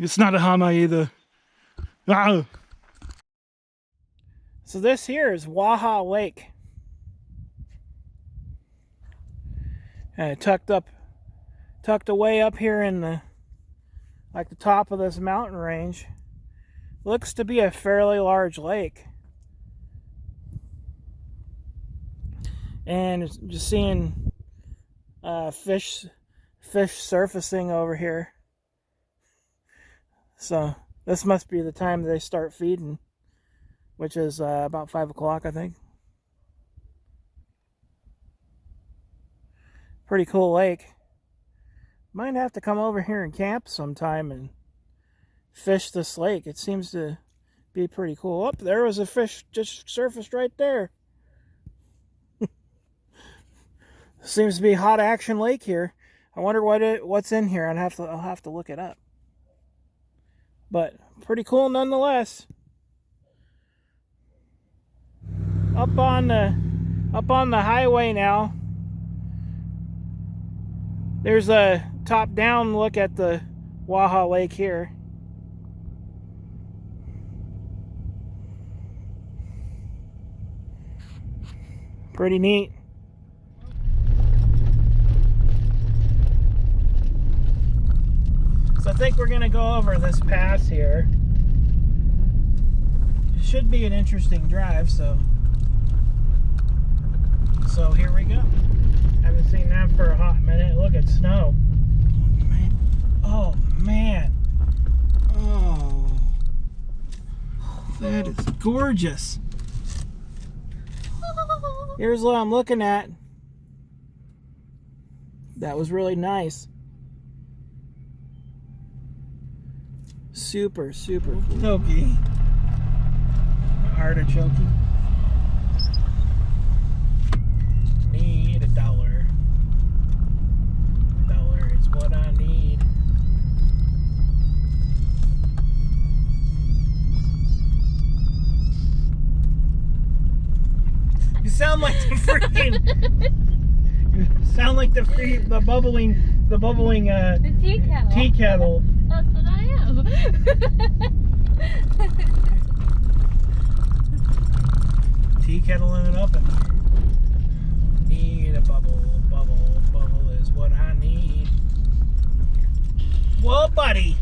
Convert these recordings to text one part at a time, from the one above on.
It's not a Hama either. Ah. So this here is Waha Lake. Tucked away up here in the top of this mountain range. Looks to be a fairly large lake. And just seeing fish surfacing over here. So this must be the time they start feeding, which is about 5 o'clock, I think. Pretty cool lake. Might have to come over here and camp sometime and fish this lake. It seems to be pretty cool. Oh, there was a fish just surfaced right there. Seems to be a hot action lake here. I wonder what's in here. I'll have to look it up. But pretty cool nonetheless. Up on the highway now. There's a top-down look at the Waha Lake here. Pretty neat. So I think we're gonna go over this pass here. Should be an interesting drive, so here we go. Haven't seen that for a hot minute. Look at snow. Oh man. Oh, that is gorgeous. Here's what I'm looking at. That was really nice. Super cool. Okay. Artichoke. Need $1. $1 is what I need. You sound like the freaking. You sound like the bubbling the tea kettle. That's what I am. Tea kettling it up in here. Need a bubble is what I need. Whoa, buddy.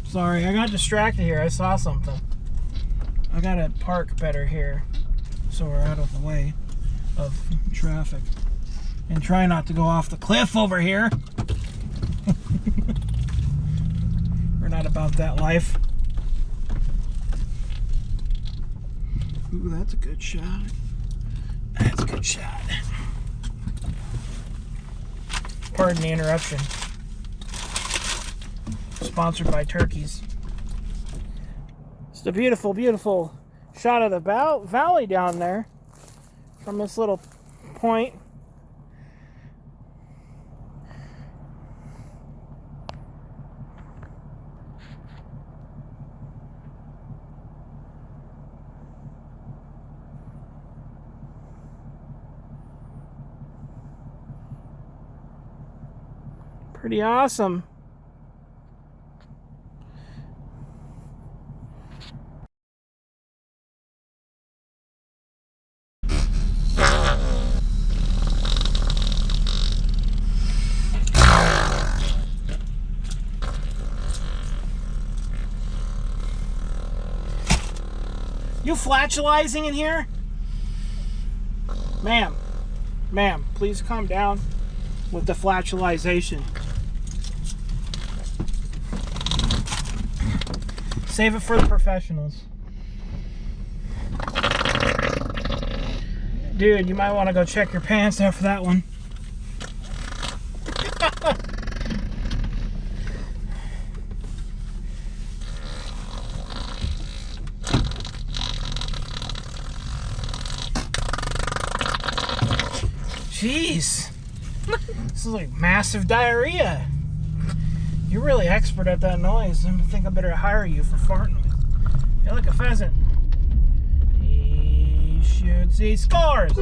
Sorry, I got distracted here. I saw something. I gotta park better here so we're out of the way of traffic. And try not to go off the cliff over here. We're not about that life. Ooh, that's a good shot. That's a good shot. Pardon the interruption. Sponsored by turkeys. It's a beautiful, beautiful shot of the valley down there from this little point. Pretty awesome. You flatulizing in here? Ma'am, please calm down with the flatulization. Save it for the professionals. Dude, you might want to go check your pants after that one. Jeez. This is like massive diarrhea. You're really expert at that noise. I think I better hire you for fart noise. Hey, look, a pheasant. He shoots, he scores.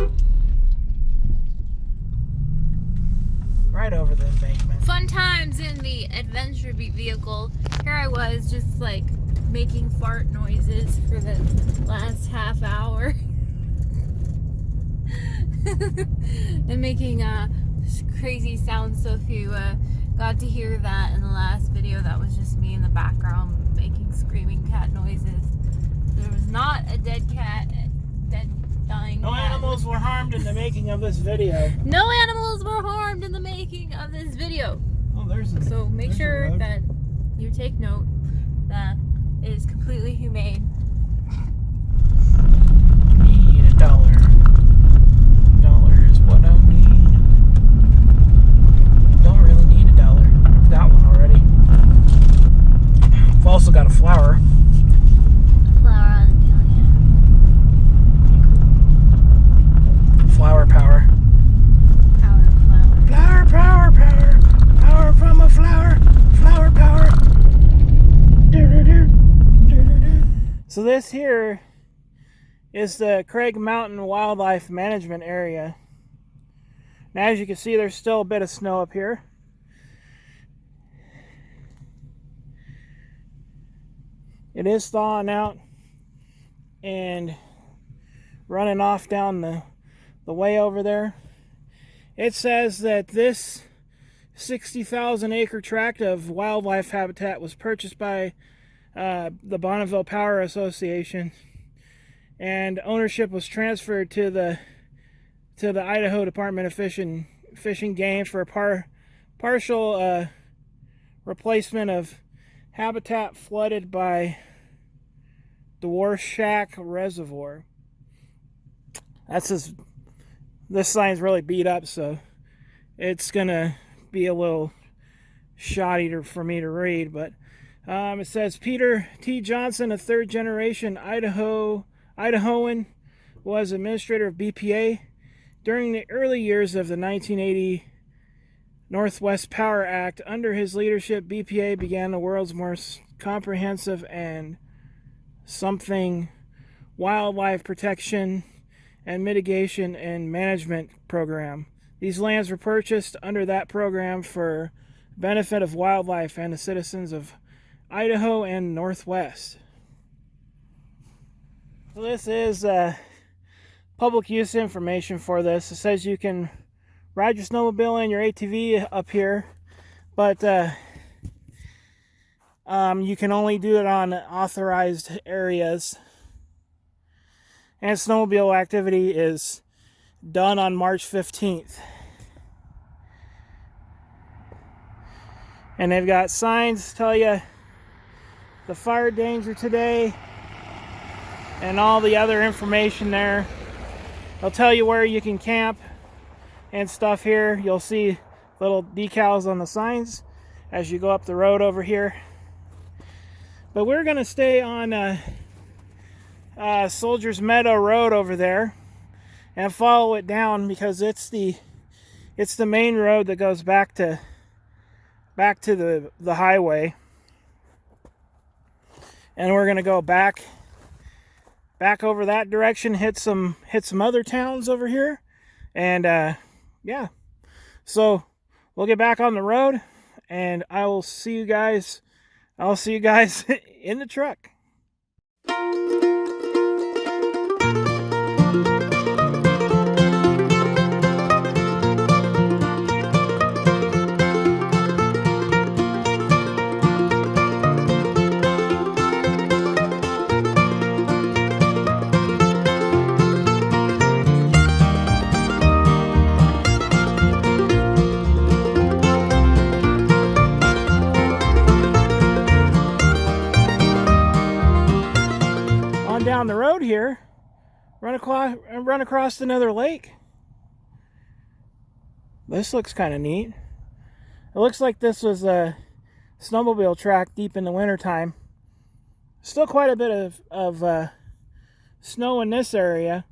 right over the embankment. Fun times in the adventure vehicle. Here I was just like making fart noises for the last half hour. And making crazy sounds. So if you got to hear that in the last video, that was just me in the background making screaming cat noises. There was not a dead cat, dying No cat. animals were harmed in the making of this video. No animals were harmed in the making of this video. Oh, So make sure that you take note that it is completely humane. Need $1. $1 is what I need. Don't really need $1. I've got one already. I've also got a flower. Flower on the Flower power. flower. Flower power. Power from a flower. Flower power. So this here is the Craig Mountain Wildlife Management Area. Now, as you can see, there's still a bit of snow up here. It is thawing out and running off down the way over there. It says that this 60,000 acre tract of wildlife habitat was purchased by the Bonneville Power Association, and ownership was transferred to the Idaho Department of Fish and Game for a partial replacement of habitat flooded by the Warshak Reservoir. This sign's really beat up, so it's gonna be a little shoddy for me to read, but it says Peter T. Johnson, a third generation Idahoan, was administrator of BPA. During the early years of the 1980 Northwest Power Act, under his leadership, BPA began the world's most comprehensive and something wildlife protection and mitigation and management program. These lands were purchased under that program for benefit of wildlife and the citizens of Idaho and Northwest. So this is public use information for this. It says you can ride your snowmobile and your ATV up here, but you can only do it on authorized areas. And snowmobile activity is done on March 15th. And they've got signs to tell you the fire danger today and all the other information there. They'll tell you where you can camp and stuff here. You'll see little decals on the signs as you go up the road over here. But we're going to stay on Soldiers Meadow Road over there and follow it down, because it's the main road that goes back to the highway. And we're gonna go back over that direction, hit some other towns over here, and yeah. So we'll get back on the road, and I'll see you guys in the truck. Down the road here, run across another lake. This looks kind of neat. It looks like this was a snowmobile track deep in the winter time. Still quite a bit of snow in this area.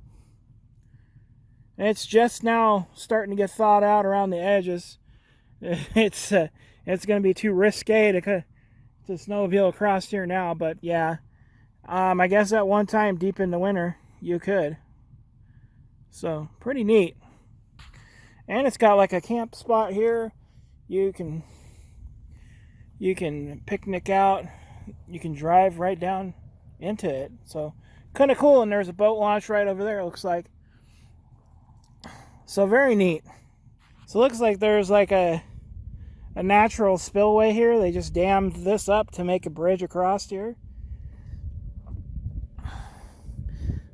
And it's just now starting to get thawed out around the edges. It's going to be too risque to snowmobile across here now, but yeah. I guess at one time deep in the winter you could. So pretty neat. And it's got like a camp spot here. You can picnic out. You can drive right down into it. So kind of cool. And there's a boat launch right over there, it looks like. So very neat. So it looks like there's like a natural spillway here. They just dammed this up to make a bridge across here.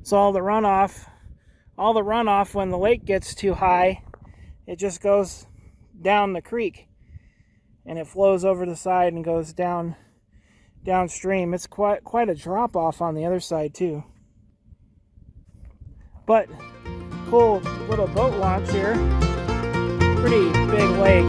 So all the runoff when the lake gets too high, it just goes down the creek and it flows over the side and goes downstream. It's quite a drop off on the other side too. But cool little boat launch here. Pretty big lake.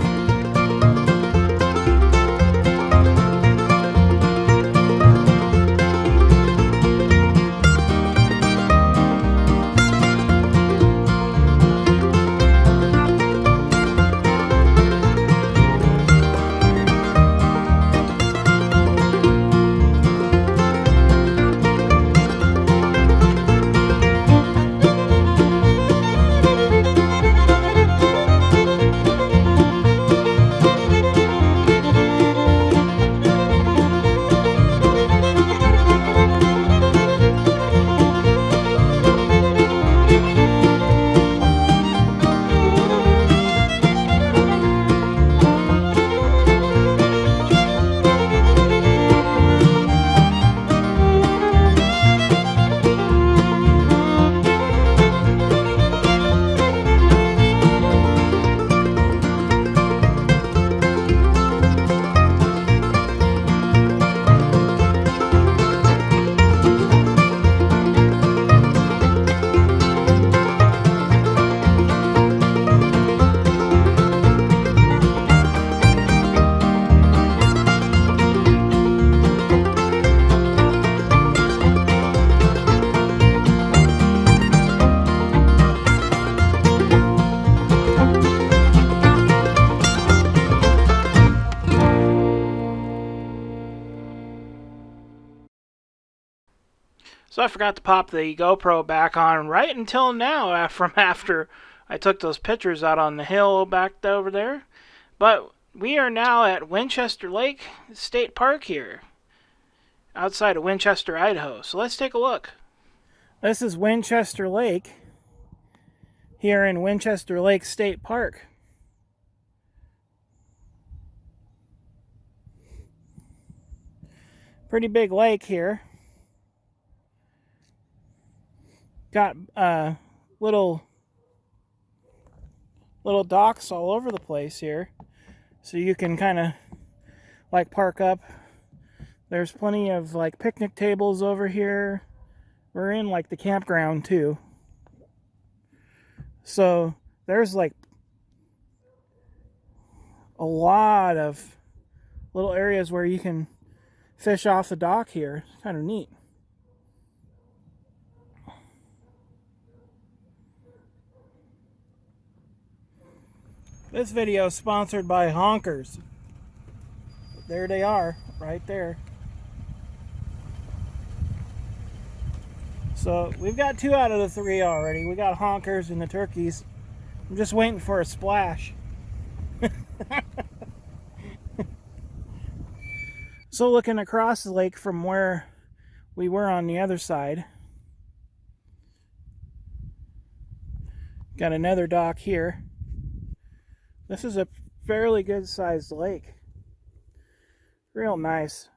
So I forgot to pop the GoPro back on right until now from after I took those pictures out on the hill back over there. But we are now at Winchester Lake State Park here, outside of Winchester, Idaho. So let's take a look. This is Winchester Lake here in Winchester Lake State Park. Pretty big lake here. Got little docks all over the place here, so you can kind of like park up. There's plenty of like picnic tables over here. We're in like the campground too, so there's like a lot of little areas where you can fish off the dock here. It's kind of neat. This video is sponsored by Honkers. There they are, right there. So we've got 2 out of the 3 already. We got Honkers and the turkeys. I'm just waiting for a splash. So looking across the lake from where we were on the other side, got another dock here. This is a fairly good sized lake. Real nice.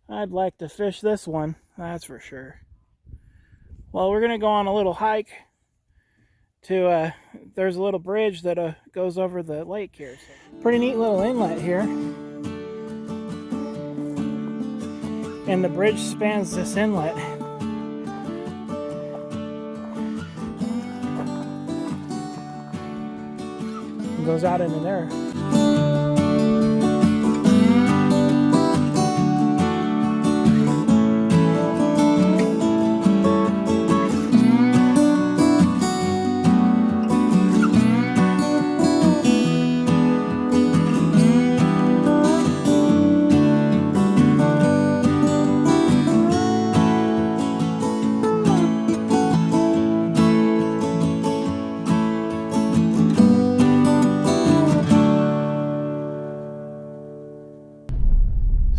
I'd like to fish this one, that's for sure. Well, we're gonna go on a little hike to there's a little bridge that goes over the lake here. So pretty neat little inlet here. And the bridge spans this inlet. Goes out into there.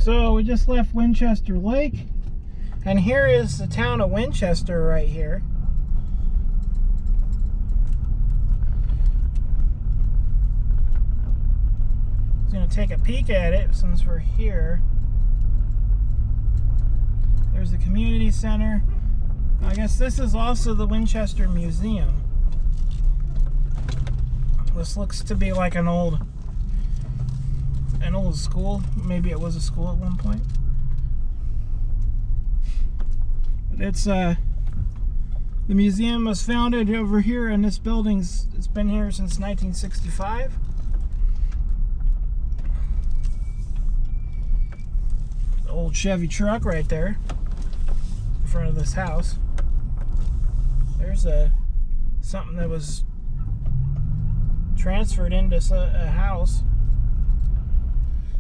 So we just left Winchester Lake, and here is the town of Winchester right here. I'm going to take a peek at it since we're here. There's the community center. I guess this is also the Winchester Museum. This looks to be like an old school. Maybe it was a school at one point. But it's the museum was founded over here in this building. It's been here since 1965. The old Chevy truck right there in front of this house. There's something that was transferred into a house.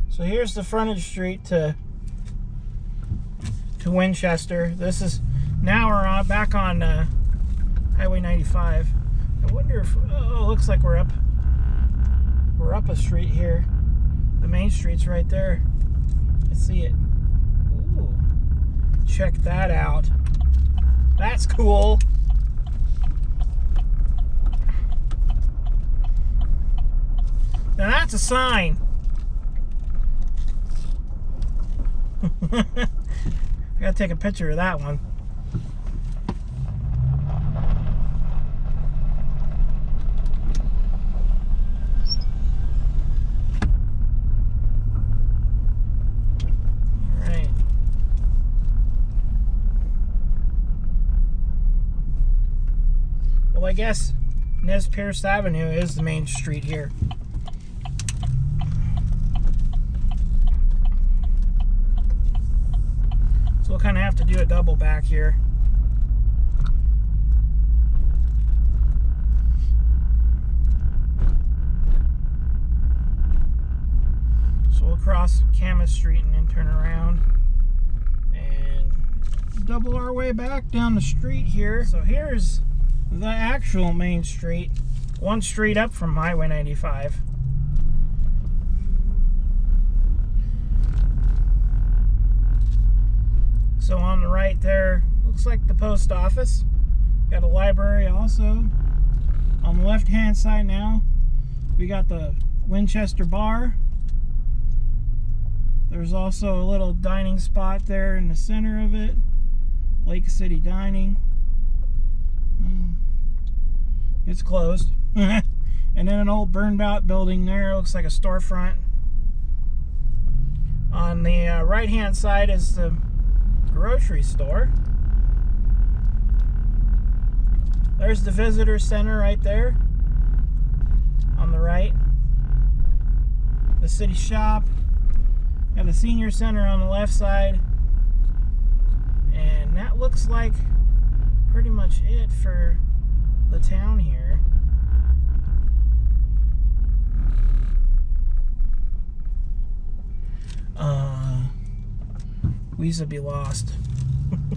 So here's the frontage street to Winchester. This is now we're back on Highway 95. I wonder if it looks like we're up a street here. The main street's right there. I see it. Ooh, check that out. That's cool. Now that's a sign. I gotta take a picture of that one. All right. Well, I guess Nez Perce Avenue is the main street here. So we'll kind of have to do a double back here. So we'll cross Camas Street and then turn around and double our way back down the street here. So here's the actual main street, one street up from Highway 95. So on the right there, looks like the post office. Got a library also. On the left hand side now, we got the Winchester Bar. There's also a little dining spot there in the center of it. Lake City Dining. It's closed. And then an old burned out building there. Looks like a storefront. On the right hand side is the grocery store. There's the visitor center right there on the right. The city shop. Got the senior center on the left side. And that looks like pretty much it for the town here. We used to be lost. I'm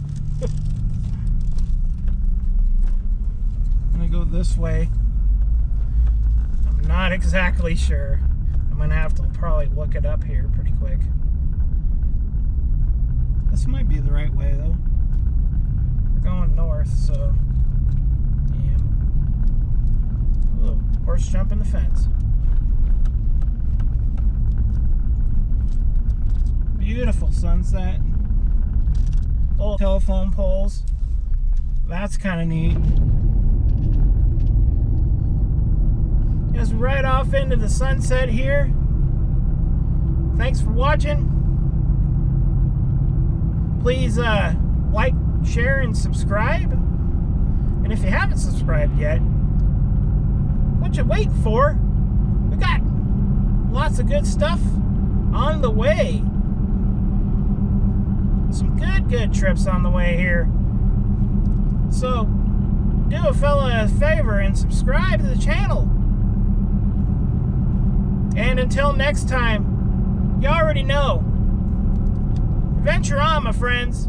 gonna go this way. I'm not exactly sure. I'm gonna have to probably look it up here pretty quick. This might be the right way though. We're going north, so yeah. Ooh, horse jumping the fence. Beautiful sunset. Old telephone poles. That's kind of neat. Just right off into the sunset here. Thanks for watching. Please like, share, and subscribe. And if you haven't subscribed yet, what you waiting for? We got lots of good stuff on the way. Some good trips on the way here. So do a fella a favor and subscribe to the channel. And until next time, you already know, adventure on, my friends.